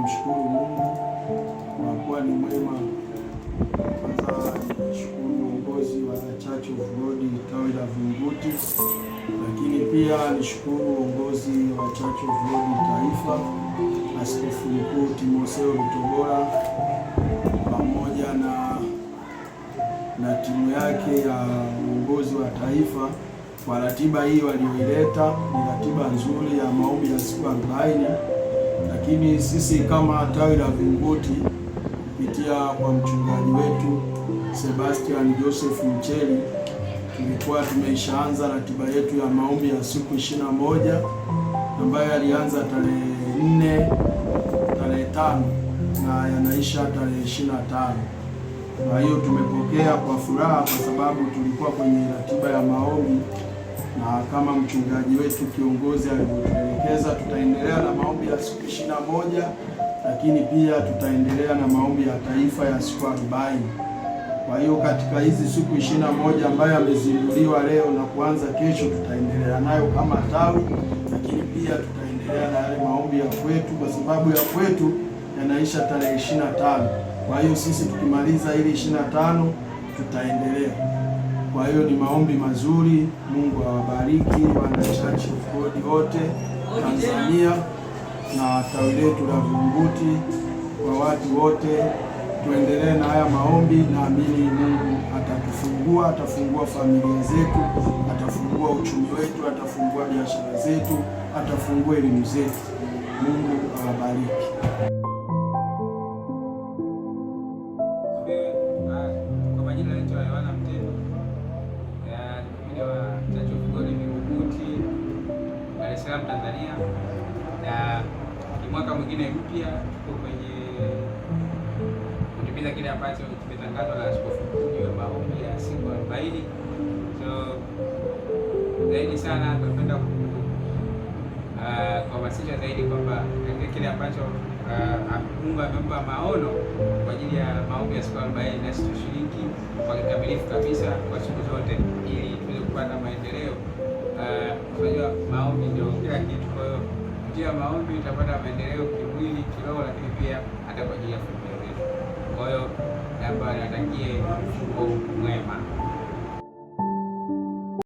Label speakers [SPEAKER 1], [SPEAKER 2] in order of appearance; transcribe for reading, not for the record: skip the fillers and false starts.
[SPEAKER 1] Tunamshukuru Mungu kwa kuwa ni mwema. Kwanza nishukuru uongozi wa Church of God tawi la Vingunguti, lakini pia nishukuru uongozi wa Church of God taifa, Askofu Mkuu Timotheo Rutobora pamoja na timu yake ya uongozi wa taifa kwa ratiba hii walioileta. Ni ratiba nzuri ya maombi ya siku 40, lakini sisi kama tawi la Vingunguti kupitia kwa mchungaji wetu Sebastian Joseph Mcheli tulikuwa tumeishaanza ratiba yetu ya maombi ya siku 21 ambayo yalianza tarehe 4, tarehe 5 na yanaisha tarehe 25. Kwa hiyo tumepokea kwa furaha kwa sababu tulikuwa kwenye ratiba ya maombi, na kama mchungaji wetu kiongozi alivyotuelekeza, tutaendelea na maombi ya siku 21, lakini pia tutaendelea na maombi ya taifa ya siku 40. Kwa hiyo katika hizi siku 21 ambayo yamezinduliwa leo na kuanza kesho, tutaendelea nayo kama tawi, lakini pia tutaendelea na yale maombi ya kwetu, kwa sababu ya kwetu yanaisha tarehe 25. Kwa hiyo sisi tukimaliza ili 25 tutaendelea. Kwa hiyo ni maombi mazuri. Mungu awabariki wana Church of God wote Tanzania na tawi letu la Vingunguti. Kwa watu wote tuendelee na haya maombi, naamini Mungu atafungua familia zetu, atafungua uchumi wetu, atafungua biashara zetu, atafungua elimu zetu. Mungu awabariki.
[SPEAKER 2] Tanzania, na mwaka mwingine mpya tuko kwenye kutimiza kile ambacho kimetangazwa na Askofu Mkuu wa maombi ya siku 40. So zaidi sana tunapenda kuhamasisha zaidi kwamba katika kile ambacho Mungu amempa maono kwa ajili ya maombi ya siku 40, nasi tushiriki kwa kikamilifu kabisa kwa siku zote ili tuweze kupata maendeleo. Unajua maombi ndio kila kitu. Kwa hiyo kupitia maombi utapata maendeleo kimwili, kiroho, lakini pia hata kwa ajili ya familia yetu. Kwa hiyo naomba niwatakie mfungo mwema.